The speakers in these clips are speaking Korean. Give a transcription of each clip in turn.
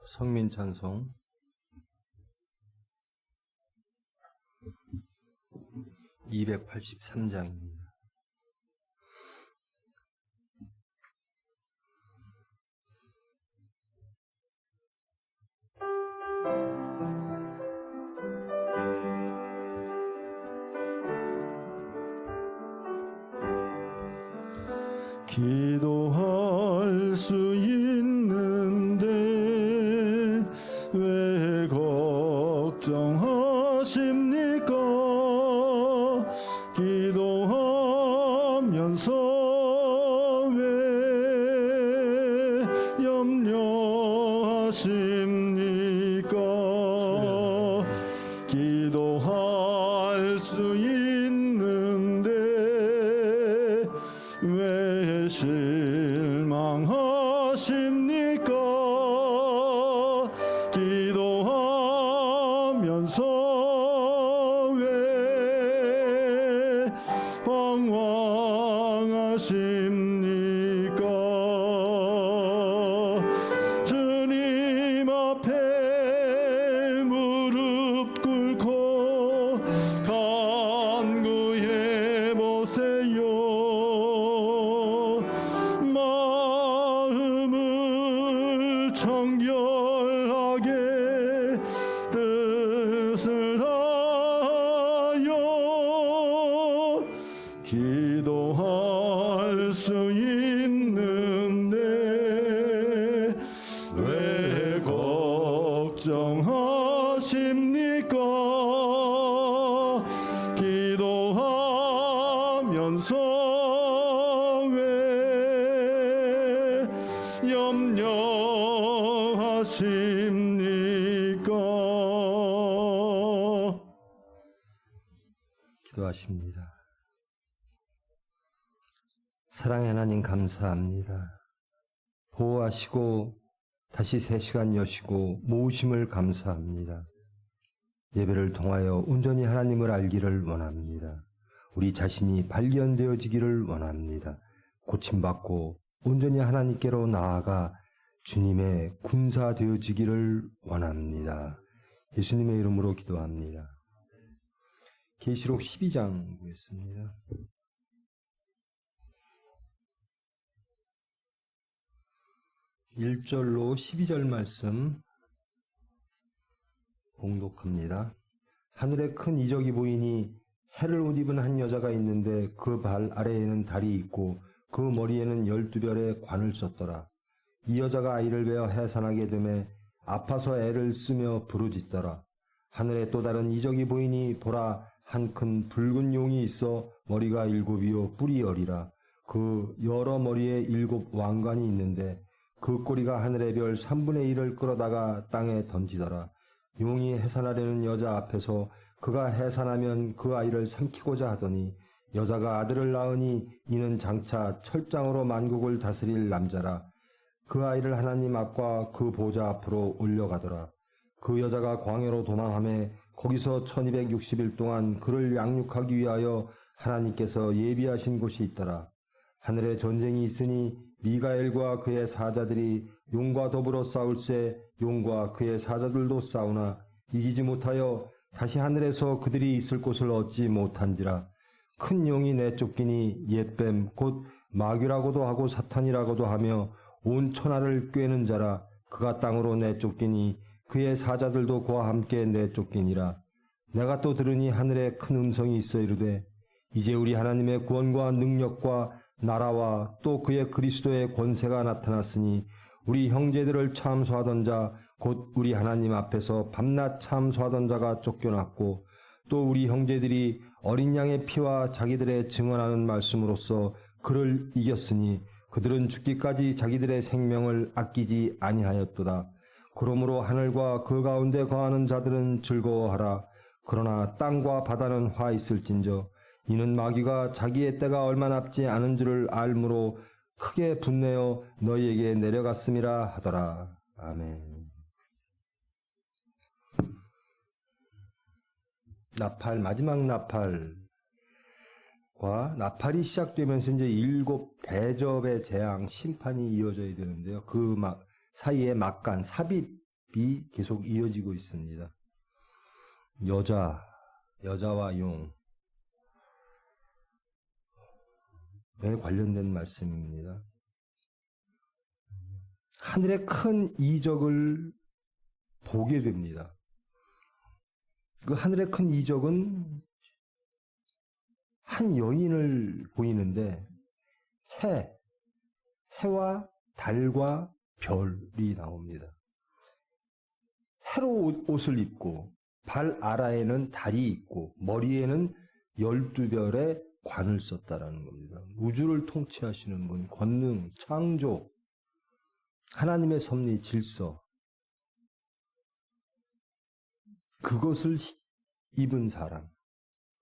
성민 찬송 283장입니다. 기도할 수 있는데 왜 걱정하십니까? 기도하면서 왜 염려하십니까? 기도할 수 있는데 왜 실망하십니까? 기도하면서 왜 방황하십니까? 주님 앞에 무릎 꿇고 간구해 보세요. 마음을 정결하게 뜻을 다하여 기도할 수 있는데 왜 걱정하십니까? 기도하면서 왜 염려하십니까? 기도하십니다. 사랑의 하나님 감사합니다. 보호하시고 다시 새 시간 여시고 모으심을 감사합니다. 예배를 통하여 온전히 하나님을 알기를 원합니다. 우리 자신이 발견되어지기를 원합니다. 고침받고 온전히 하나님께로 나아가 주님의 군사 되어지기를 원합니다. 예수님의 이름으로 기도합니다. 계시록 12장 보겠습니다. 1절로 12절 말씀 봉독합니다. 하늘에 큰 이적이 보이니 해를 옷 입은 한 여자가 있는데 그 발 아래에는 달이 있고 그 머리에는 12별의 관을 썼더라. 이 여자가 아이를 베어 해산하게 되매 아파서 애를 쓰며 부르짖더라. 하늘에 또 다른 이적이 보이니 보라 한 큰 붉은 용이 있어 머리가 7이요 뿔이 10이라. 그 여러 머리에 7 왕관이 있는데 그 꼬리가 하늘의 별 3분의 1을 끌어다가 땅에 던지더라. 용이 해산하려는 여자 앞에서 그가 해산하면 그 아이를 삼키고자 하더니 여자가 아들을 낳으니 이는 장차 철장으로 만국을 다스릴 남자라. 그 아이를 하나님 앞과 그 보좌 앞으로 올려가더라. 그 여자가 광야로 도망하며 거기서 1260일 동안 그를 양육하기 위하여 하나님께서 예비하신 곳이 있더라. 하늘에 전쟁이 있으니 미가엘과 그의 사자들이 용과 더불어 싸울세 용과 그의 사자들도 싸우나 이기지 못하여 다시 하늘에서 그들이 있을 곳을 얻지 못한지라. 큰 용이 내쫓기니 옛뱀 곧 마귀라고도 하고 사탄이라고도 하며 온 천하를 꿰는 자라. 그가 땅으로 내쫓기니 그의 사자들도 그와 함께 내쫓기니라. 내가 또 들으니 하늘에 큰 음성이 있어 이르되 이제 우리 하나님의 구원과 능력과 나라와 또 그의 그리스도의 권세가 나타났으니 우리 형제들을 참소하던 자 곧 우리 하나님 앞에서 밤낮 참소하던 자가 쫓겨났고 또 우리 형제들이 어린 양의 피와 자기들의 증언하는 말씀으로써 그를 이겼으니 그들은 죽기까지 자기들의 생명을 아끼지 아니하였도다. 그러므로 하늘과 그 가운데 거하는 자들은 즐거워하라. 그러나 땅과 바다는 화 있을진저 이는 마귀가 자기의 때가 얼마 남지 않은 줄을 알므로 크게 분내어 너희에게 내려갔음이라 하더라. 아멘. 나팔, 마지막 나팔과 나팔이 시작되면서 이제 7 대접의 재앙, 심판이 이어져야 되는데요. 그 사이에 막간, 삽입 모습이 계속 이어지고 있습니다. 여자와 용. 에 관련된 말씀입니다. 하늘의 큰 이적을 보게 됩니다. 그 하늘의 큰 이적은 한 여인을 보이는데 해와 달과 별이 나옵니다. 해로 옷을 입고 발 아래에는 달이 있고 머리에는 12별의 관을 썼다라는 겁니다. 우주를 통치하시는 분, 권능, 창조, 하나님의 섭리, 질서, 그것을 입은 사람,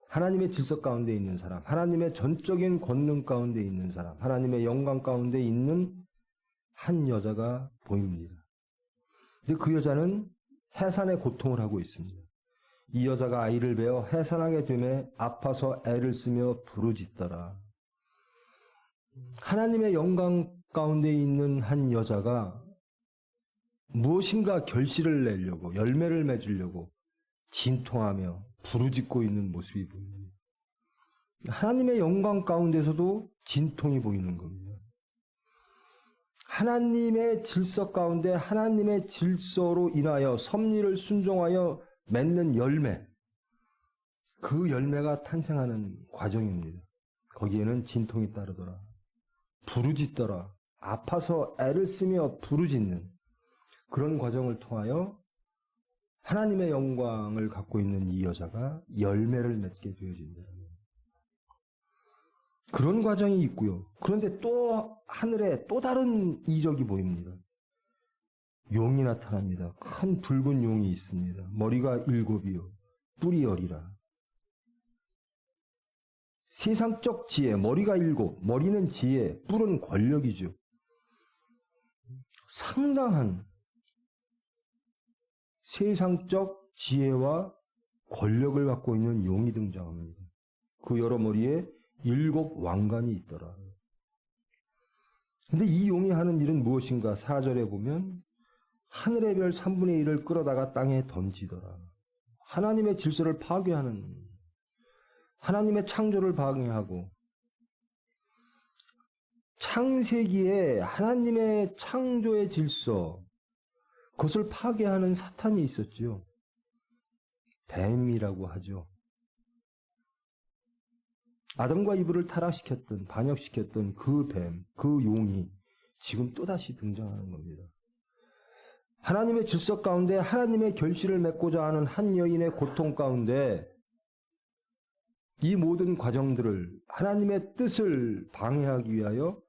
하나님의 질서 가운데 있는 사람, 하나님의 전적인 권능 가운데 있는 사람, 하나님의 영광 가운데 있는 한 여자가 보입니다. 근데 그 여자는 해산의 고통을 하고 있습니다. 이 여자가 아이를 베어 해산하게 되매 아파서 애를 쓰며 부르짖더라. 하나님의 영광 가운데 있는 한 여자가 무엇인가 결실을 내려고, 열매를 맺으려고 진통하며 부르짖고 있는 모습이 보입니다. 하나님의 영광 가운데서도 진통이 보이는 겁니다. 하나님의 질서 가운데 하나님의 질서로 인하여 섭리를 순종하여 맺는 열매, 그 열매가 탄생하는 과정입니다. 거기에는 진통이 따르더라. 부르짖더라. 아파서 애를 쓰며 부르짖는 그런 과정을 통하여 하나님의 영광을 갖고 있는 이 여자가 열매를 맺게 되어진다. 그런 과정이 있고요. 그런데 또 하늘에 또 다른 이적이 보입니다. 용이 나타납니다. 큰 붉은 용이 있습니다. 머리가 7이요. 뿔이 10이라. 세상적 지혜, 머리가 7, 머리는 지혜, 뿔은 권력이죠. 상당한 세상적 지혜와 권력을 갖고 있는 용이 등장합니다. 그 여러 머리에 7 왕관이 있더라. 근데 이 용이 하는 일은 무엇인가? 4절에 보면 하늘의 별 3분의 1을 끌어다가 땅에 던지더라. 하나님의 질서를 파괴하는, 하나님의 창조를 방해하고, 창세기에 하나님의 창조의 질서, 그것을 파괴하는 사탄이 있었지요. 뱀이라고 하죠. 아담과 이브를 타락시켰던, 반역시켰던 그 뱀, 그 용이 지금 또다시 등장하는 겁니다. 하나님의 질서 가운데 하나님의 결실을 맺고자 하는 한 여인의 고통 가운데 이 모든 과정들을 하나님의 뜻을 방해하기 위하여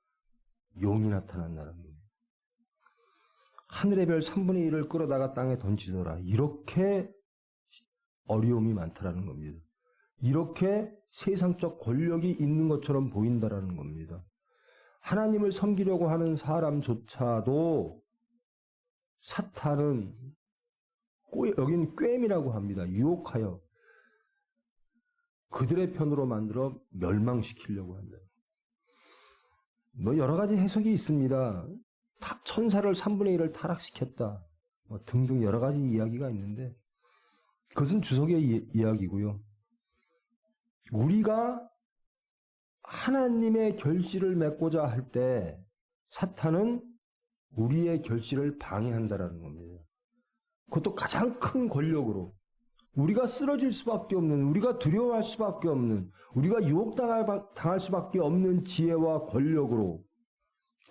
용이 나타난다는 겁니다. 하늘의 별 3분의 1을 끌어다가 땅에 던지더라. 이렇게 어려움이 많다라는 겁니다. 이렇게 세상적 권력이 있는 것처럼 보인다라는 겁니다. 하나님을 섬기려고 하는 사람조차도 사탄은 여기는 꿰임이라고 합니다. 유혹하여 그들의 편으로 만들어 멸망시키려고 한다. 여러 가지 해석이 있습니다. 천사를 3분의 1을 타락시켰다. 등등 여러 가지 이야기가 있는데 그것은 주석의 이야기고요. 우리가 하나님의 결실을 맺고자 할 때 사탄은 우리의 결실을 방해한다라는 겁니다. 그것도 가장 큰 권력으로 우리가 쓰러질 수밖에 없는, 우리가 두려워할 수밖에 없는, 우리가 유혹당할 수밖에 없는 지혜와 권력으로,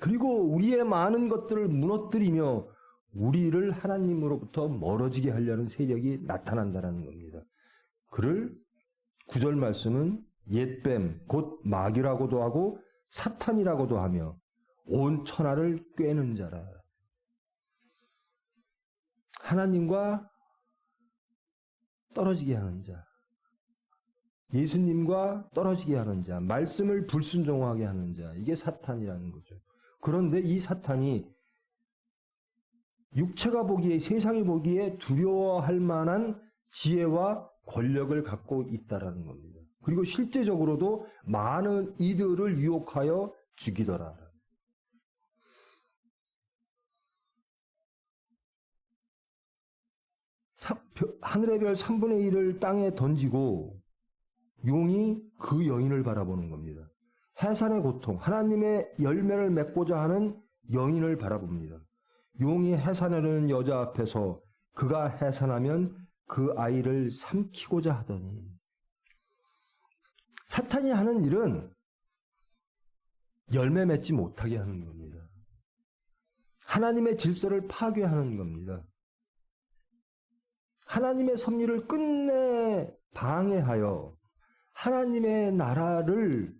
그리고 우리의 많은 것들을 무너뜨리며 우리를 하나님으로부터 멀어지게 하려는 세력이 나타난다는 겁니다. 그를 9절 말씀은 옛뱀, 곧 마귀라고도 하고 사탄이라고도 하며 온 천하를 꿰는 자라. 하나님과 떨어지게 하는 자, 예수님과 떨어지게 하는 자, 말씀을 불순종하게 하는 자, 이게 사탄이라는 거죠. 그런데 이 사탄이 육체가 보기에, 세상이 보기에 두려워할 만한 지혜와 권력을 갖고 있다라는 겁니다. 그리고 실제적으로도 많은 이들을 유혹하여 죽이더라. 하늘의 별 3분의 1을 땅에 던지고 용이 그 여인을 바라보는 겁니다. 해산의 고통, 하나님의 열매를 맺고자 하는 여인을 바라봅니다. 용이 해산하려는 여자 앞에서 그가 해산하면 그 아이를 삼키고자 하더니, 사탄이 하는 일은 열매 맺지 못하게 하는 겁니다. 하나님의 질서를 파괴하는 겁니다. 하나님의 섭리를 끝내 방해하여 하나님의 나라를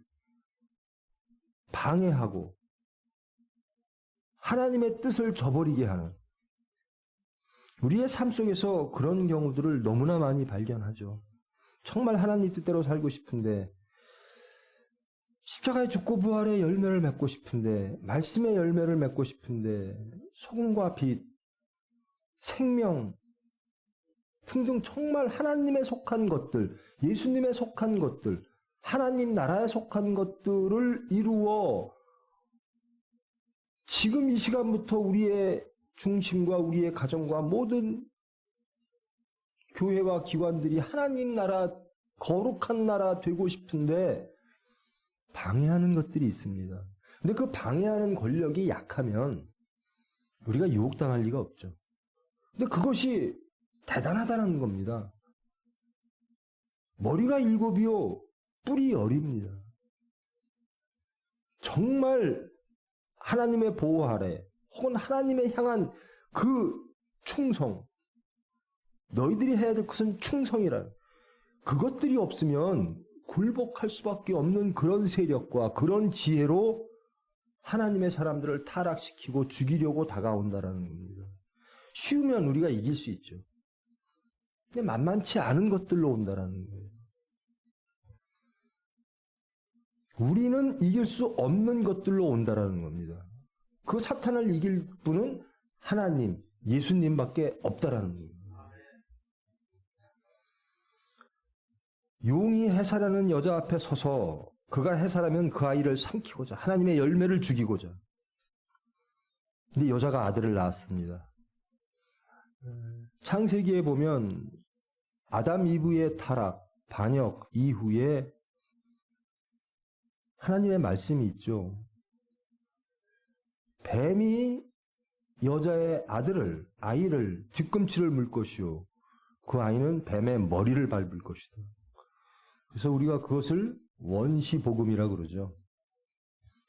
방해하고 하나님의 뜻을 저버리게 하는, 우리의 삶 속에서 그런 경우들을 너무나 많이 발견하죠. 정말 하나님 뜻대로 살고 싶은데, 십자가에 죽고 부활의 열매를 맺고 싶은데, 말씀의 열매를 맺고 싶은데, 소금과 빛, 생명 등등 정말 하나님에 속한 것들, 예수님에 속한 것들, 하나님 나라에 속한 것들을 이루어 지금 이 시간부터 우리의 중심과 우리의 가정과 모든 교회와 기관들이 하나님 나라, 거룩한 나라 되고 싶은데 방해하는 것들이 있습니다. 근데 그 방해하는 권력이 약하면 우리가 유혹당할 리가 없죠. 근데 그것이 대단하다는 겁니다. 머리가 7이요, 뿔이 10입니다. 정말 하나님의 보호 아래 혹은 하나님의 향한 그 충성, 너희들이 해야 될 것은 충성이라, 그것들이 없으면 굴복할 수밖에 없는 그런 세력과 그런 지혜로 하나님의 사람들을 타락시키고 죽이려고 다가온다라는 겁니다. 쉬우면 우리가 이길 수 있죠. 근데 만만치 않은 것들로 온다라는 거예요. 우리는 이길 수 없는 것들로 온다라는 겁니다. 그 사탄을 이길 분은 하나님, 예수님밖에 없다라는 겁니다. 용이 해산하는 여자 앞에 서서 그가 해산하면 그 아이를 삼키고자, 하나님의 열매를 죽이고자. 근데 여자가 아들을 낳았습니다. 창세기에 보면 아담 이브의 타락, 반역 이후에 하나님의 말씀이 있죠. 뱀이 여자의 아이를 뒤꿈치를 물 것이요, 그 아이는 뱀의 머리를 밟을 것이다. 그래서 우리가 그것을 원시복음이라 그러죠.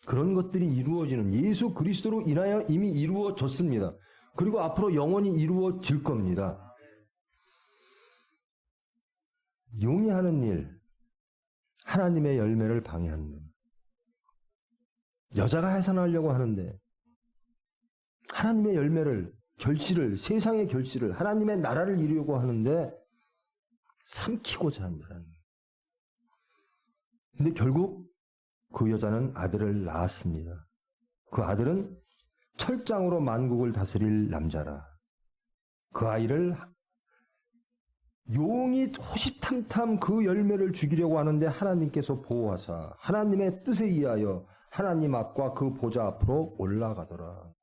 그런 것들이 이루어지는, 예수 그리스도로 인하여 이미 이루어졌습니다. 그리고 앞으로 영원히 이루어질 겁니다. 용이 하는 일, 하나님의 열매를 방해하는 것. 여자가 해산하려고 하는데 하나님의 열매를, 결실을, 세상의 결실을, 하나님의 나라를 이루려고 하는데 삼키고자 한다는 거예요. 근데 결국 그 여자는 아들을 낳았습니다. 그 아들은 철장으로 만국을 다스릴 남자라. 그 아이를 용이 호시탐탐 그 열매를 죽이려고 하는데 하나님께서 보호하사 하나님의 뜻에 의하여 하나님 앞과 그 보좌 앞으로 올라가더라.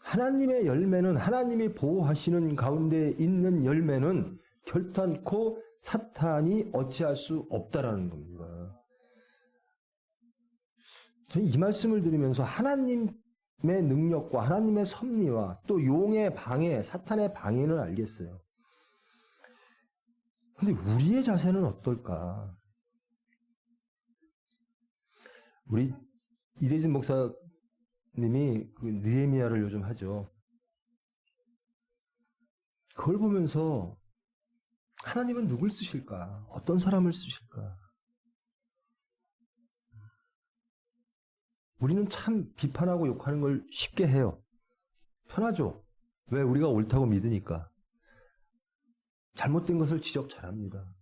하나님의 열매는, 하나님이 보호하시는 가운데 있는 열매는 결단코 사탄이 어찌할 수 없다라는 겁니다. 저는 이 말씀을 들으면서 하나님의 능력과 하나님의 섭리와 또 용의 방해, 사탄의 방해는 알겠어요. 그런데 우리의 자세는 어떨까? 우리 이대진 목사님이 그 느헤미야를 요즘 하죠. 그걸 보면서 하나님은 누굴 쓰실까? 어떤 사람을 쓰실까? 우리는 참 비판하고 욕하는 걸 쉽게 해요. 편하죠. 왜? 우리가 옳다고 믿으니까. 잘못된 것을 지적 잘합니다.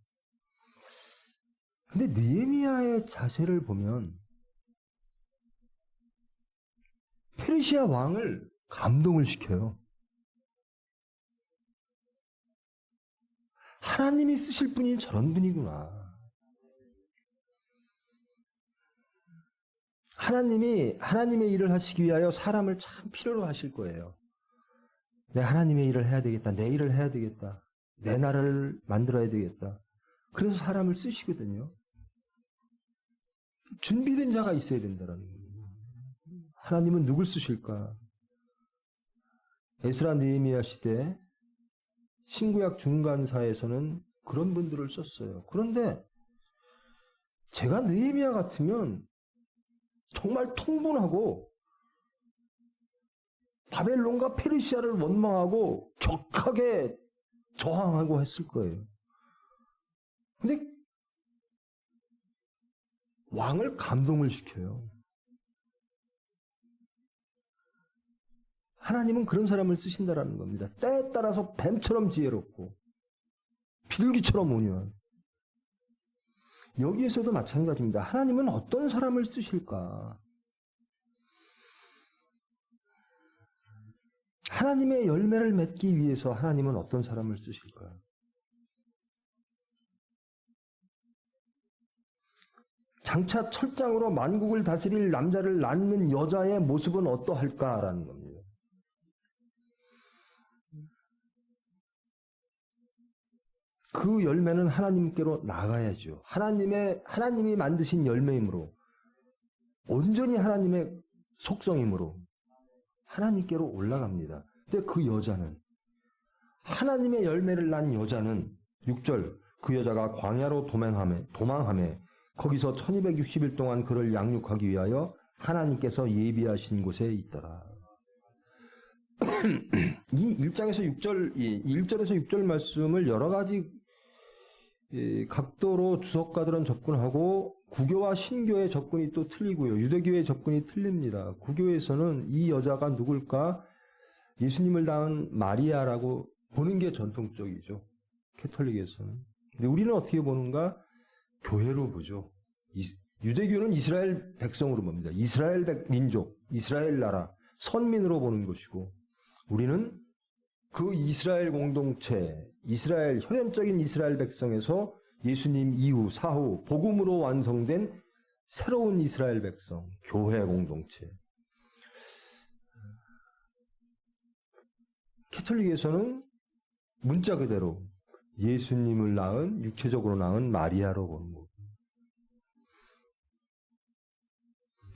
근데 느헤미야의 자세를 보면 페르시아 왕을 감동을 시켜요. 하나님이 쓰실 분이 저런 분이구나. 하나님이 하나님의 일을 하시기 위하여 사람을 참 필요로 하실 거예요. 내 하나님의 일을 해야 되겠다. 내 일을 해야 되겠다. 내 나라를 만들어야 되겠다. 그래서 사람을 쓰시거든요. 준비된 자가 있어야 된다는 거예요. 하나님은 누굴 쓰실까? 에스라 느헤미야 시대 신구약 중간사에서는 그런 분들을 썼어요. 그런데 제가 느헤미야 같으면 정말 통분하고 바벨론과 페르시아를 원망하고 격하게 저항하고 했을 거예요. 근데 왕을 감동을 시켜요. 하나님은 그런 사람을 쓰신다라는 겁니다. 때에 따라서 뱀처럼 지혜롭고 비둘기처럼 온유한. 여기에서도 마찬가지입니다. 하나님은 어떤 사람을 쓰실까? 하나님의 열매를 맺기 위해서 하나님은 어떤 사람을 쓰실까? 장차 철장으로 만국을 다스릴 남자를 낳는 여자의 모습은 어떠할까라는 겁니다. 그 열매는 하나님께로 나가야죠. 하나님이 만드신 열매이므로, 온전히 하나님의 속성이므로 하나님께로 올라갑니다. 근데 그 여자는, 하나님의 열매를 낳은 여자는 6절, 그 여자가 광야로 도망하며 거기서 1260일 동안 그를 양육하기 위하여 하나님께서 예비하신 곳에 있더라. 이 1장에서 6절, 1절에서 6절 말씀을 여러 가지 각도로 주석가들은 접근하고, 구교와 신교의 접근이 또 틀리고요. 유대교의 접근이 틀립니다. 구교에서는 이 여자가 누굴까? 예수님을 낳은 마리아라고 보는 게 전통적이죠. 캐톨릭에서는. 근데 우리는 어떻게 보는가? 교회로 보죠. 유대교는 이스라엘 백성으로 봅니다. 이스라엘 민족, 이스라엘 나라, 선민으로 보는 것이고, 우리는 그 이스라엘 공동체, 혈연적인 이스라엘 백성에서 예수님 이후, 사후, 복음으로 완성된 새로운 이스라엘 백성, 교회 공동체. 캐톨릭에서는 문자 그대로 예수님을 낳은, 육체적으로 낳은 마리아로 보는 거고.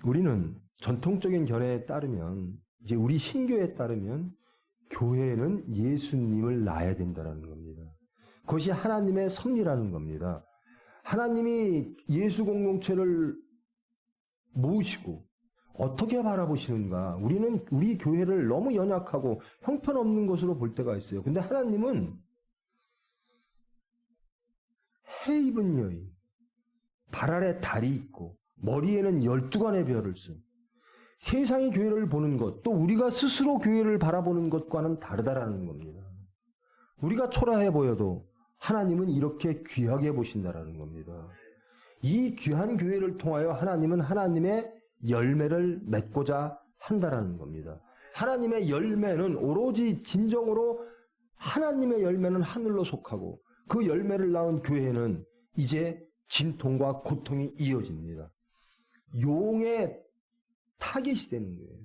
우리는 전통적인 견해에 따르면, 이제 우리 신교에 따르면 교회는 예수님을 낳아야 된다는 겁니다. 그것이 하나님의 섭리라는 겁니다. 하나님이 예수 공동체를 모으시고 어떻게 바라보시는가? 우리는 우리 교회를 너무 연약하고 형편없는 것으로 볼 때가 있어요. 근데 하나님은 해 입은 여인, 발 아래 달이 있고 머리에는 12관의 별을 쓴, 세상이 교회를 보는 것, 또 우리가 스스로 교회를 바라보는 것과는 다르다라는 겁니다. 우리가 초라해 보여도 하나님은 이렇게 귀하게 보신다라는 겁니다. 이 귀한 교회를 통하여 하나님은 하나님의 열매를 맺고자 한다라는 겁니다. 하나님의 열매는 오로지 진정으로, 하나님의 열매는 하늘로 속하고, 그 열매를 낳은 교회는 이제 진통과 고통이 이어집니다. 용의 타겟이 되는 거예요.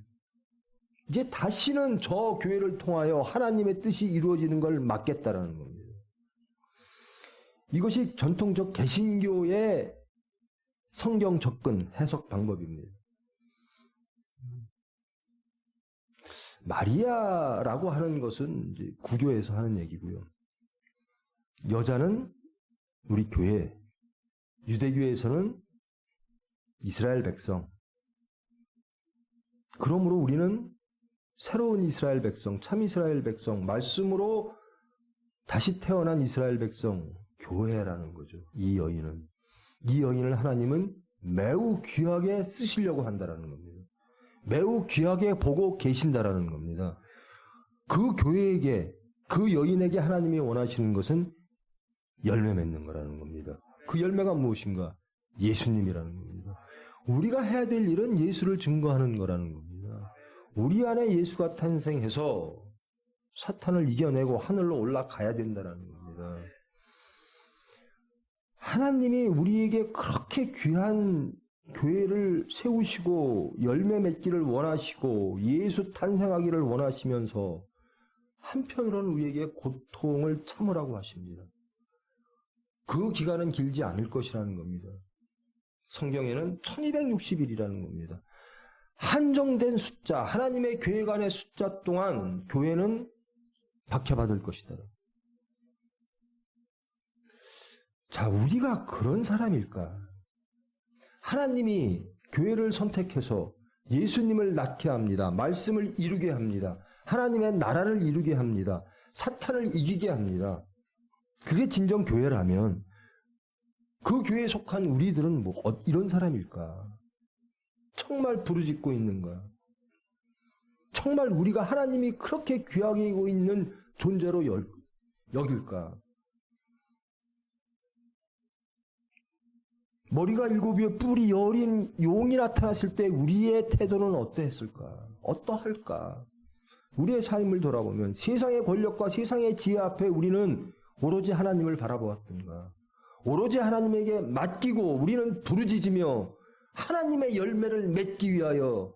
이제 다시는 저 교회를 통하여 하나님의 뜻이 이루어지는 걸 막겠다라는 겁니다. 이것이 전통적 개신교의 성경 접근, 해석 방법입니다. 마리아라고 하는 것은 이제 구교에서 하는 얘기고요. 여자는 우리 교회, 유대교에서는 이스라엘 백성. 그러므로 우리는 새로운 이스라엘 백성, 참 이스라엘 백성, 말씀으로 다시 태어난 이스라엘 백성, 교회라는 거죠. 이 여인을 하나님은 매우 귀하게 쓰시려고 한다라는 겁니다. 매우 귀하게 보고 계신다라는 겁니다. 그 교회에게, 그 여인에게 하나님이 원하시는 것은 열매 맺는 거라는 겁니다. 그 열매가 무엇인가? 예수님이라는 겁니다. 우리가 해야 될 일은 예수를 증거하는 거라는 겁니다. 우리 안에 예수가 탄생해서 사탄을 이겨내고 하늘로 올라가야 된다는 겁니다. 하나님이 우리에게 그렇게 귀한 교회를 세우시고 열매 맺기를 원하시고 예수 탄생하기를 원하시면서 한편으로는 우리에게 고통을 참으라고 하십니다. 그 기간은 길지 않을 것이라는 겁니다. 성경에는 1260일이라는 겁니다. 한정된 숫자, 하나님의 교회관의 숫자 동안 교회는 박해받을 것이다. 자, 우리가 그런 사람일까? 하나님이 교회를 선택해서 예수님을 낳게 합니다. 말씀을 이루게 합니다. 하나님의 나라를 이루게 합니다. 사탄을 이기게 합니다. 그게 진정 교회라면 그 교회에 속한 우리들은 뭐 이런 사람일까? 정말 부르짖고 있는가? 정말 우리가 하나님이 그렇게 귀하게 여기고 있는 존재로 여길까? 머리가 7이에 뿔이 10인 용이 나타났을 때 우리의 태도는 어떠했을까? 어떠할까? 우리의 삶을 돌아보면 세상의 권력과 세상의 지혜 앞에 우리는 오로지 하나님을 바라보았던가? 오로지 하나님에게 맡기고 우리는 부르짖으며 하나님의 열매를 맺기 위하여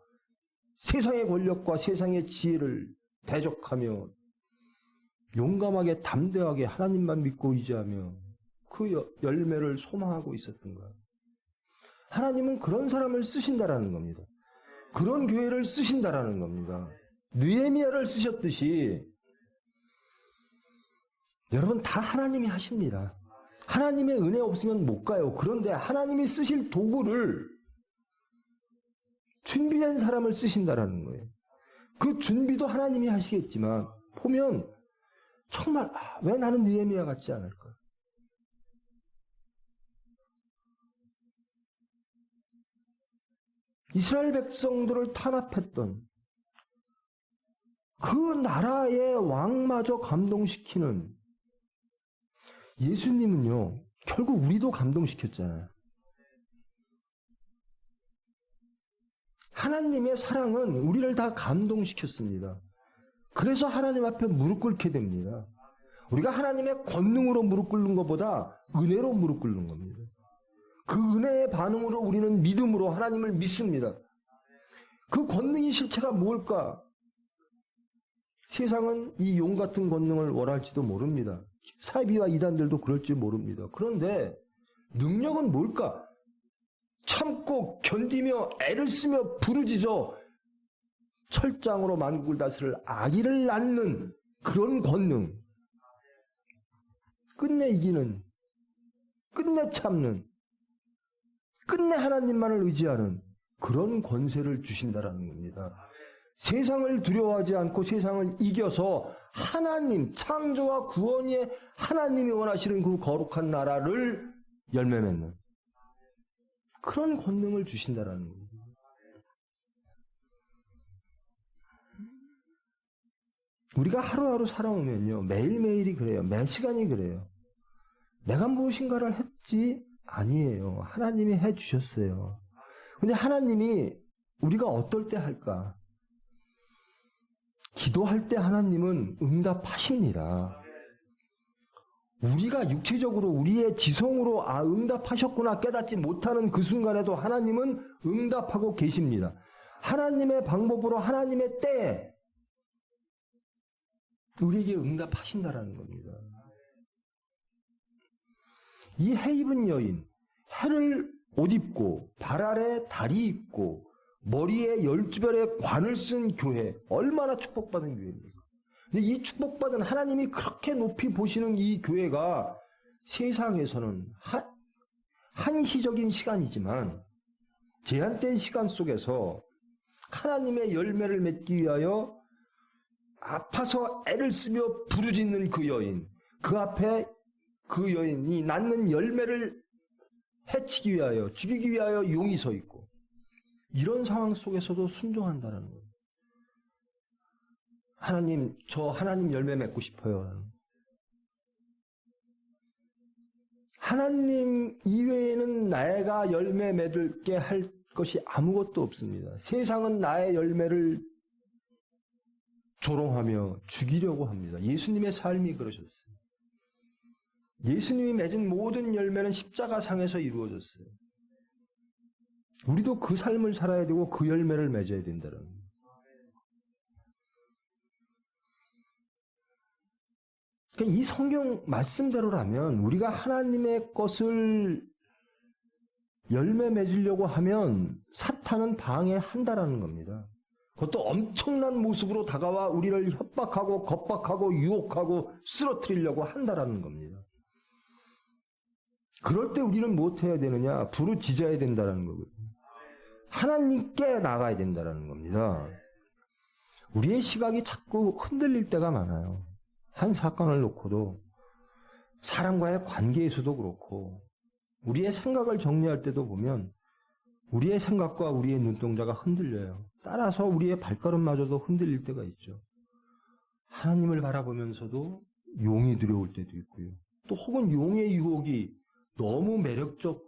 세상의 권력과 세상의 지혜를 대적하며 용감하게 담대하게 하나님만 믿고 의지하며 그 열매를 소망하고 있었던가? 하나님은 그런 사람을 쓰신다라는 겁니다. 그런 교회를 쓰신다라는 겁니다. 느헤미야를 쓰셨듯이 여러분 다 하나님이 하십니다. 하나님의 은혜 없으면 못 가요. 그런데 하나님이 쓰실 도구를 준비된 사람을 쓰신다라는 거예요. 그 준비도 하나님이 하시겠지만 보면 정말 왜 나는 느헤미야 같지 않을까? 이스라엘 백성들을 탄압했던 그 나라의 왕마저 감동시키는 예수님은요, 결국 우리도 감동시켰잖아요. 하나님의 사랑은 우리를 다 감동시켰습니다. 그래서 하나님 앞에 무릎 꿇게 됩니다. 우리가 하나님의 권능으로 무릎 꿇는 것보다 은혜로 무릎 꿇는 겁니다. 그 은혜의 반응으로 우리는 믿음으로 하나님을 믿습니다. 그 권능의 실체가 뭘까? 세상은 이 용 같은 권능을 원할지도 모릅니다. 사비와 이단들도 그럴지 모릅니다. 그런데 능력은 뭘까? 참고 견디며 애를 쓰며 부르짖어 철장으로 만국을 다스릴 아기를 낳는 그런 권능. 끝내 이기는, 끝내 참는, 끝내 하나님만을 의지하는 그런 권세를 주신다라는 겁니다. 세상을 두려워하지 않고 세상을 이겨서 하나님, 창조와 구원의 하나님이 원하시는 그 거룩한 나라를 열매 맺는 그런 권능을 주신다라는 겁니다. 우리가 하루하루 살아오면요, 매일매일이 그래요. 매 시간이 그래요. 내가 무엇인가를 했지? 아니에요. 하나님이 해주셨어요. 근데 하나님이 우리가 어떨 때 할까? 기도할 때 하나님은 응답하십니다. 우리가 육체적으로 우리의 지성으로 응답하셨구나 깨닫지 못하는 그 순간에도 하나님은 응답하고 계십니다. 하나님의 방법으로 하나님의 때에 우리에게 응답하신다라는 겁니다. 이 해 입은 여인, 해를 옷 입고 발 아래 다리 입고 머리에 12별의 관을 쓴 교회, 얼마나 축복받은 교회입니까? 근데 이 축복받은 하나님이 그렇게 높이 보시는 이 교회가 세상에서는 한시적인 시간이지만 제한된 시간 속에서 하나님의 열매를 맺기 위하여 아파서 애를 쓰며 부르짖는 그 여인, 그 앞에 그 여인이 낳는 열매를 해치기 위하여, 죽이기 위하여 용이 서 있고, 이런 상황 속에서도 순종한다는 거예요. 하나님, 저 하나님 열매 맺고 싶어요. 하나님 이외에는 내가 열매 맺을게 할 것이 아무것도 없습니다. 세상은 나의 열매를 조롱하며 죽이려고 합니다. 예수님의 삶이 그러셨어요. 예수님이 맺은 모든 열매는 십자가상에서 이루어졌어요. 우리도 그 삶을 살아야 되고 그 열매를 맺어야 된다는 거예요. 그러니까 이 성경 말씀대로라면 우리가 하나님의 것을 열매 맺으려고 하면 사탄은 방해한다라는 겁니다. 그것도 엄청난 모습으로 다가와 우리를 협박하고 겁박하고 유혹하고 쓰러뜨리려고 한다라는 겁니다. 그럴 때 우리는 무엇해야 되느냐? 부르짖어야 된다는 거거든요. 하나님께 나가야 된다는 겁니다. 우리의 시각이 자꾸 흔들릴 때가 많아요. 한 사건을 놓고도 사람과의 관계에서도 그렇고 우리의 생각을 정리할 때도 보면 우리의 생각과 우리의 눈동자가 흔들려요. 따라서 우리의 발걸음마저도 흔들릴 때가 있죠. 하나님을 바라보면서도 용이 두려울 때도 있고요. 또 혹은 용의 유혹이 너무 매력적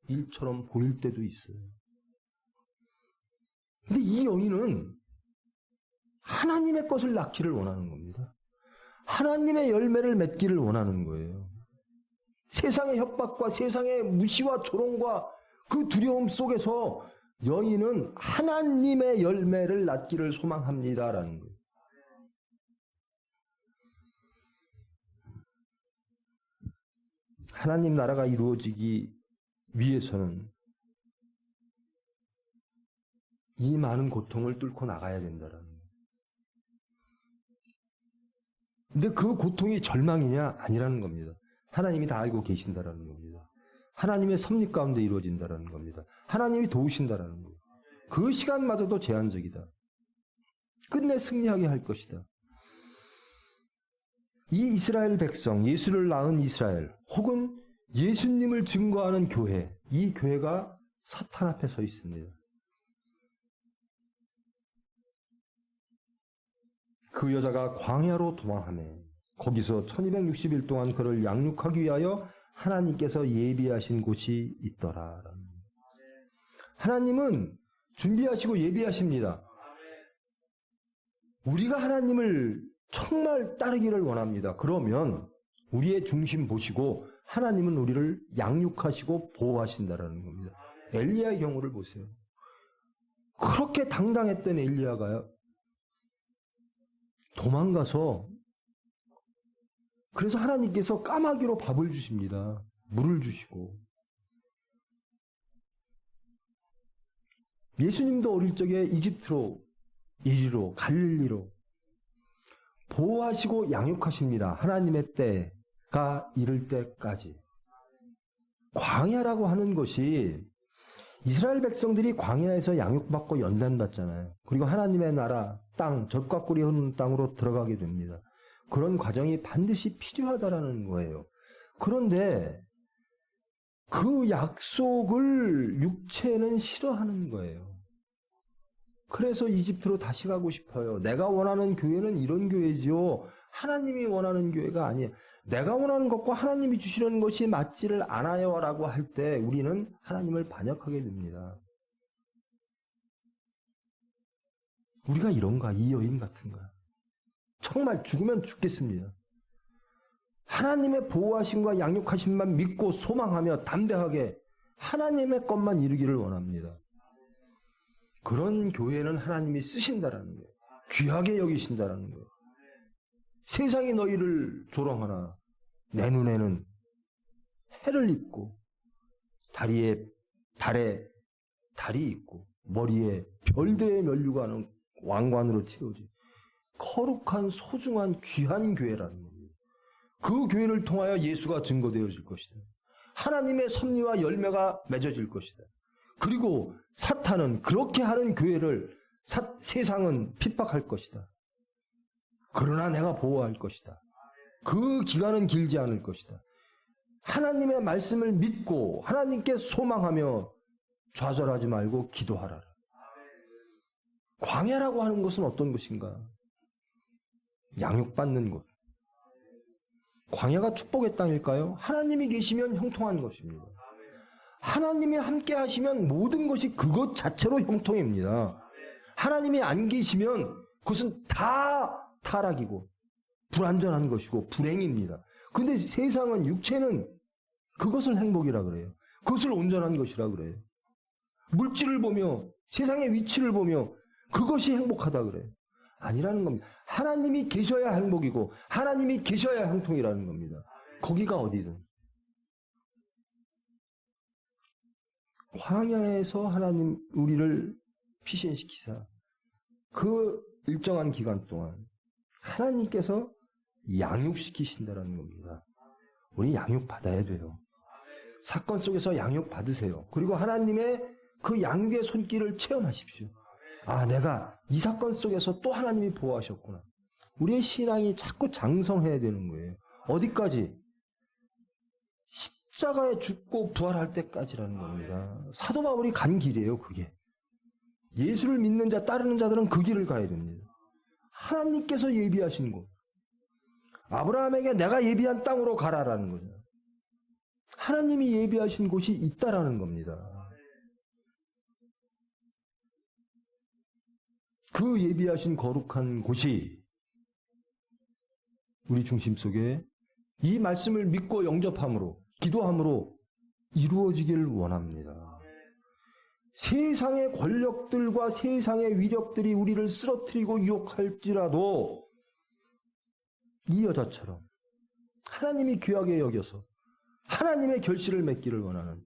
일처럼 보일 때도 있어요. 근데 이 여인은 하나님의 것을 낳기를 원하는 겁니다. 하나님의 열매를 맺기를 원하는 거예요. 세상의 협박과 세상의 무시와 조롱과 그 두려움 속에서 여인은 하나님의 열매를 낳기를 소망합니다라는 거예요. 하나님 나라가 이루어지기 위해서는 이 많은 고통을 뚫고 나가야 된다라는 거예요. 근데 그 고통이 절망이냐? 아니라는 겁니다. 하나님이 다 알고 계신다라는 겁니다. 하나님의 섭리 가운데 이루어진다라는 겁니다. 하나님이 도우신다라는 거예요. 그 시간마저도 제한적이다. 끝내 승리하게 할 것이다. 이 이스라엘 백성, 예수를 낳은 이스라엘, 혹은 예수님을 증거하는 교회, 이 교회가 사탄 앞에 서 있습니다. 그 여자가 광야로 도망하며 거기서 1260일 동안 그를 양육하기 위하여 하나님께서 예비하신 곳이 있더라. 하나님은 준비하시고 예비하십니다. 우리가 하나님을 정말 따르기를 원합니다. 그러면 우리의 중심 보시고 하나님은 우리를 양육하시고 보호하신다라는 겁니다. 엘리야의 경우를 보세요. 그렇게 당당했던 엘리야가요. 도망가서 그래서 하나님께서 까마귀로 밥을 주십니다. 물을 주시고. 예수님도 어릴 적에 이집트로, 이리로, 갈릴리로 보호하시고 양육하십니다. 하나님의 때가 이를 때까지. 광야라고 하는 것이 이스라엘 백성들이 광야에서 양육받고 연단받잖아요. 그리고 하나님의 나라, 땅, 젖과 꿀이 흐르는 땅으로 들어가게 됩니다. 그런 과정이 반드시 필요하다라는 거예요. 그런데 그 약속을 육체는 싫어하는 거예요. 그래서 이집트로 다시 가고 싶어요. 내가 원하는 교회는 이런 교회지요. 하나님이 원하는 교회가 아니에요. 내가 원하는 것과 하나님이 주시는 것이 맞지를 않아요 라고 할 때 우리는 하나님을 반역하게 됩니다. 우리가 이런가? 이 여인 같은가? 정말 죽으면 죽겠습니다. 하나님의 보호하심과 양육하심만 믿고 소망하며 담대하게 하나님의 것만 이루기를 원합니다. 그런 교회는 하나님이 쓰신다라는 거예요. 귀하게 여기신다라는 거예요. 세상이 너희를 조롱하나 내 눈에는 해를 입고 발에 달이 있고 머리에 별대의 면류가 하는 왕관으로 채우지. 거룩한 소중한 귀한 교회라는 겁니다. 그 교회를 통하여 예수가 증거되어질 것이다. 하나님의 섭리와 열매가 맺어질 것이다. 그리고 사탄은 그렇게 하는 교회를 세상은 핍박할 것이다. 그러나 내가 보호할 것이다. 그 기간은 길지 않을 것이다. 하나님의 말씀을 믿고 하나님께 소망하며 좌절하지 말고 기도하라. 광야라고 하는 것은 어떤 것인가? 양육받는 곳. 광야가 축복의 땅일까요? 하나님이 계시면 형통한 것입니다. 하나님이 함께 하시면 모든 것이 그것 자체로 형통입니다. 하나님이 안 계시면 그것은 다 타락이고 불완전한 것이고 불행입니다. 그런데 세상은 육체는 그것을 행복이라 그래요. 그것을 온전한 것이라 그래요. 물질을 보며 세상의 위치를 보며 그것이 행복하다 그래요. 아니라는 겁니다. 하나님이 계셔야 행복이고 하나님이 계셔야 형통이라는 겁니다. 거기가 어디든. 광야에서 하나님 우리를 피신시키사 그 일정한 기간 동안 하나님께서 양육시키신다는 겁니다. 우리 양육 받아야 돼요. 사건 속에서 양육 받으세요. 그리고 하나님의 그 양육의 손길을 체험하십시오. 아, 내가 이 사건 속에서 또 하나님이 보호하셨구나. 우리의 신앙이 자꾸 장성해야 되는 거예요. 어디까지? 십자가에 죽고 부활할 때까지라는 겁니다. 사도 바울이 간 길이에요, 그게. 예수를 믿는 자, 따르는 자들은 그 길을 가야 됩니다. 하나님께서 예비하신 곳. 아브라함에게 내가 예비한 땅으로 가라라는 거죠. 하나님이 예비하신 곳이 있다라는 겁니다. 그 예비하신 거룩한 곳이 우리 중심 속에 이 말씀을 믿고 영접함으로, 기도함으로 이루어지기를 원합니다. 세상의 권력들과 세상의 위력들이 우리를 쓰러뜨리고 유혹할지라도 이 여자처럼 하나님이 귀하게 여겨서 하나님의 결실을 맺기를 원하는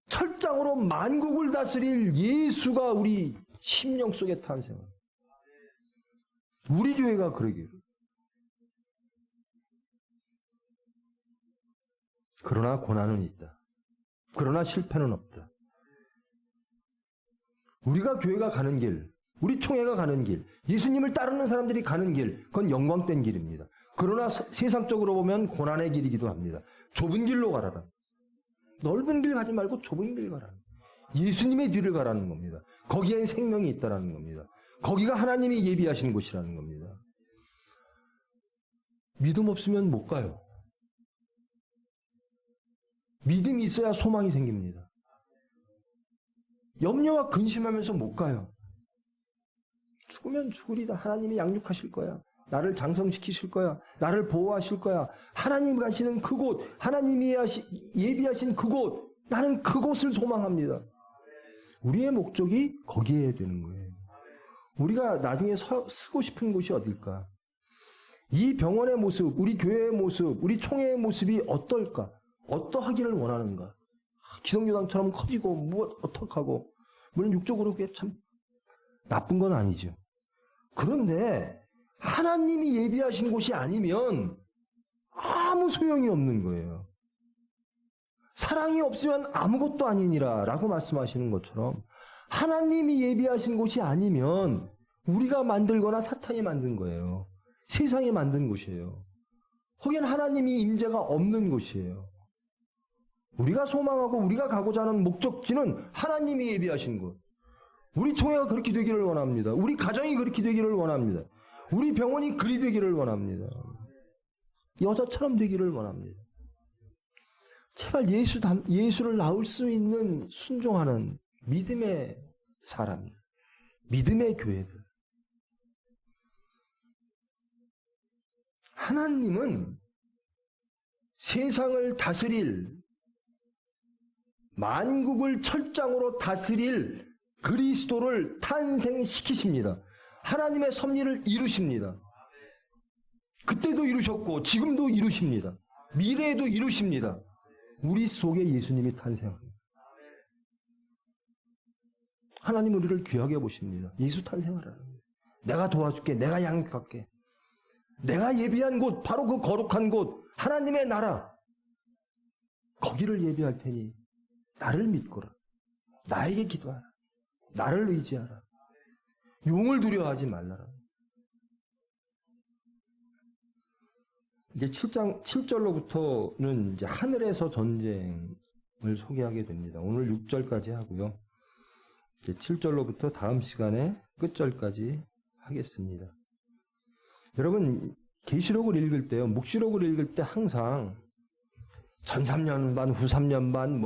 철장으로 만국을 다스릴 예수가 우리 심령 속에 탄생합니다. 우리 교회가 그러기를. 그러나 고난은 있다. 그러나 실패는 없다. 우리가 교회가 가는 길, 우리 총회가 가는 길, 예수님을 따르는 사람들이 가는 길, 그건 영광된 길입니다. 그러나 세상적으로 보면 고난의 길이기도 합니다. 좁은 길로 가라라. 넓은 길 가지 말고 좁은 길 가라. 예수님의 뒤를 가라는 겁니다. 거기에 생명이 있다라는 겁니다. 거기가 하나님이 예비하신 곳이라는 겁니다. 믿음 없으면 못 가요. 믿음이 있어야 소망이 생깁니다. 염려와 근심하면서 못 가요. 죽으면 죽으리다. 하나님이 양육하실 거야. 나를 장성시키실 거야. 나를 보호하실 거야. 하나님 가시는 그곳, 하나님이 예비하신 그곳, 나는 그곳을 소망합니다. 우리의 목적이 거기에 되는 거예요. 우리가 나중에 쓰고 싶은 곳이 어딜까? 이 병원의 모습, 우리 교회의 모습, 우리 총회의 모습이 어떨까? 어떠하기를 원하는가? 기성교당처럼 커지고 어떡하고, 물론 육적으로 그게 참 나쁜 건 아니죠. 그런데 하나님이 예비하신 곳이 아니면 아무 소용이 없는 거예요. 사랑이 없으면 아무것도 아니니라 라고 말씀하시는 것처럼 하나님이 예비하신 곳이 아니면 우리가 만들거나 사탄이 만든 거예요. 세상이 만든 곳이에요. 거기는 하나님이 임재가 없는 곳이에요. 우리가 소망하고 우리가 가고자 하는 목적지는 하나님이 예비하신 곳. 우리 총회가 그렇게 되기를 원합니다. 우리 가정이 그렇게 되기를 원합니다. 우리 병원이 그리 되기를 원합니다. 여자처럼 되기를 원합니다. 제발 예수를 낳을 수 있는 순종하는 믿음의 사람, 믿음의 교회들. 하나님은 세상을 다스릴, 만국을 철장으로 다스릴 그리스도를 탄생시키십니다. 하나님의 섭리를 이루십니다. 그때도 이루셨고 지금도 이루십니다. 미래에도 이루십니다. 우리 속에 예수님이 탄생합니다. 하나님 우리를 귀하게 보십니다. 예수 탄생하라는 거예요. 내가 도와줄게. 내가 양육할게. 내가 예비한 곳, 바로 그 거룩한 곳, 하나님의 나라. 거기를 예비할 테니 나를 믿거라. 나에게 기도하라. 나를 의지하라. 용을 두려워하지 말라라. 이제 7절로부터는 이제 하늘에서 전쟁을 소개하게 됩니다. 오늘 6절까지 하고요. 이제 7절로부터 다음 시간에 끝절까지 하겠습니다. 여러분, 계시록을 읽을 때요, 묵시록을 읽을 때 항상 전 3년반, 후 3년반,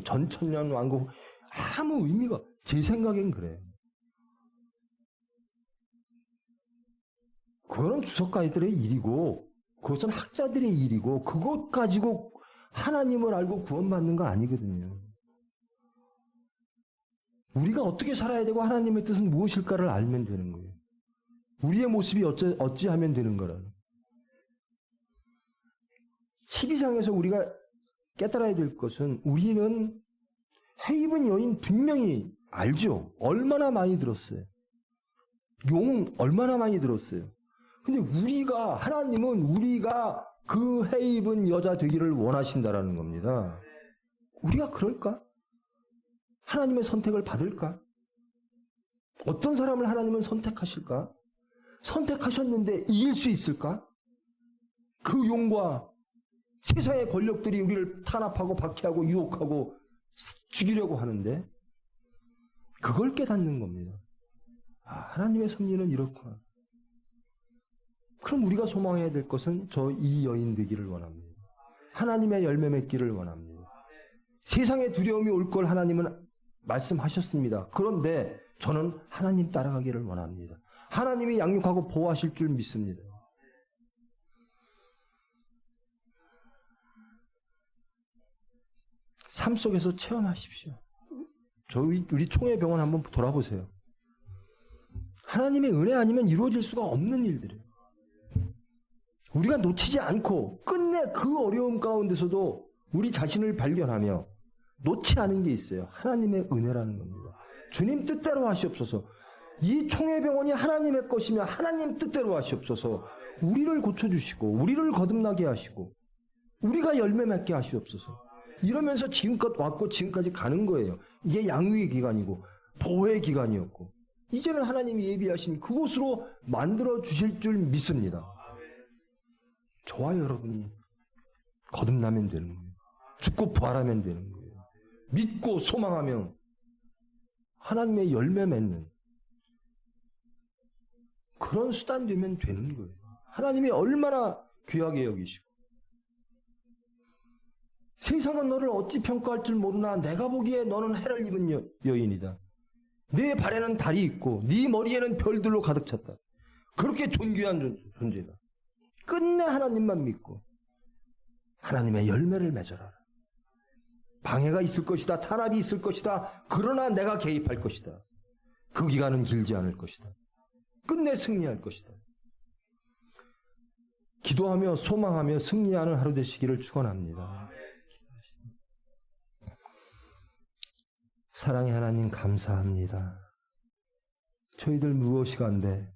전천년 왕국, 아무 의미가, 제 생각엔 그래요. 그거는 주석가들의 일이고, 그것은 학자들의 일이고, 그것 가지고 하나님을 알고 구원받는 거 아니거든요. 우리가 어떻게 살아야 되고 하나님의 뜻은 무엇일까를 알면 되는 거예요. 우리의 모습이 어찌하면 되는 거라. 12장에서 우리가 깨달아야 될 것은 우리는 해 입은 여인 분명히 알죠. 얼마나 많이 들었어요. 용 얼마나 많이 들었어요. 근데 하나님은 우리가 그 해 입은 여자 되기를 원하신다라는 겁니다. 우리가 그럴까? 하나님의 선택을 받을까? 어떤 사람을 하나님은 선택하실까? 선택하셨는데 이길 수 있을까? 그 용과 세상의 권력들이 우리를 탄압하고 박해하고 유혹하고 죽이려고 하는데 그걸 깨닫는 겁니다. 하나님의 섭리는 이렇구나. 그럼 우리가 소망해야 될 것은 이 여인 되기를 원합니다. 하나님의 열매 맺기를 원합니다. 세상에 두려움이 올 걸 하나님은 말씀하셨습니다. 그런데 저는 하나님 따라가기를 원합니다. 하나님이 양육하고 보호하실 줄 믿습니다. 삶 속에서 체험하십시오. 우리 총회병원 한번 돌아보세요. 하나님의 은혜 아니면 이루어질 수가 없는 일들이에요. 우리가 놓치지 않고 끝내 그 어려움 가운데서도 우리 자신을 발견하며 놓지 않은 게 있어요. 하나님의 은혜라는 겁니다. 주님 뜻대로 하시옵소서. 이 총회병원이 하나님의 것이며 하나님 뜻대로 하시옵소서. 우리를 고쳐주시고 우리를 거듭나게 하시고 우리가 열매 맺게 하시옵소서. 이러면서 지금껏 왔고 지금까지 가는 거예요. 이게 양육의 기간이고 보호의 기간이었고 이제는 하나님이 예비하신 그곳으로 만들어 주실 줄 믿습니다. 저와 여러분이 거듭나면 되는 거예요. 죽고 부활하면 되는 거예요. 믿고 소망하며 하나님의 열매 맺는 그런 수단 되면 되는 거예요. 하나님이 얼마나 귀하게 여기시고 세상은 너를 어찌 평가할 줄 모르나 내가 보기에 너는 해를 입은 여인이다. 네 발에는 달이 있고 네 머리에는 별들로 가득 찼다. 그렇게 존귀한 존재다. 끝내 하나님만 믿고 하나님의 열매를 맺어라. 방해가 있을 것이다. 탄압이 있을 것이다. 그러나 내가 개입할 것이다. 그 기간은 길지 않을 것이다. 끝내 승리할 것이다. 기도하며 소망하며 승리하는 하루 되시기를 축원합니다. 사랑의 하나님 감사합니다. 저희들 무엇이간데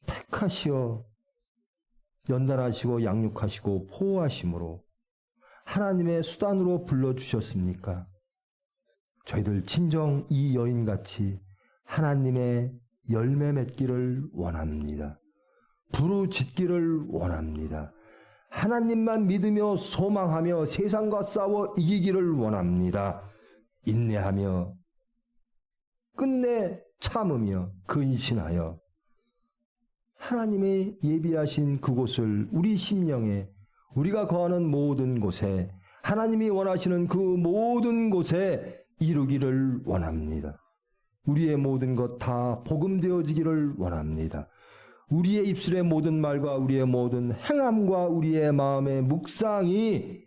택하시어 연단하시고 양육하시고 보호하심으로 하나님의 수단으로 불러주셨습니까? 저희들 진정 이 여인같이 하나님의 열매 맺기를 원합니다. 부르짖기를 원합니다. 하나님만 믿으며 소망하며 세상과 싸워 이기기를 원합니다. 인내하며 끝내 참으며 근신하여 하나님의 예비하신 그곳을 우리 심령에 우리가 거하는 모든 곳에 하나님이 원하시는 그 모든 곳에 이루기를 원합니다. 우리의 모든 것 다 복음되어지기를 원합니다. 우리의 입술의 모든 말과 우리의 모든 행함과 우리의 마음의 묵상이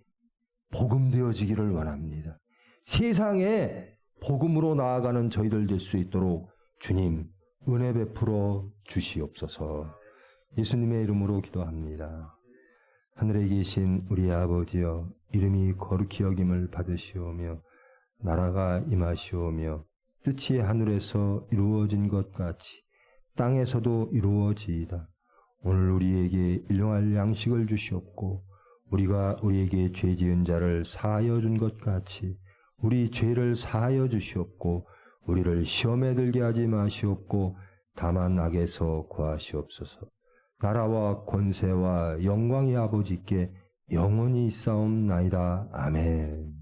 복음되어지기를 원합니다. 세상에 복음으로 나아가는 저희들 될 수 있도록 주님 은혜 베풀어 주시옵소서. 예수님의 이름으로 기도합니다. 하늘에 계신 우리 아버지여, 이름이 거룩히 여김을 받으시오며 나라가 임하시오며 뜻이 하늘에서 이루어진 것 같이 땅에서도 이루어지이다. 오늘 우리에게 일용할 양식을 주시옵고 우리가 우리에게 죄 지은 자를 사하여 준 것 같이 우리 죄를 사하여 주시옵고 우리를 시험에 들게 하지 마시옵고 다만 악에서 구하시옵소서. 나라와 권세와 영광이 아버지께 영원히 있사옵나이다. 아멘.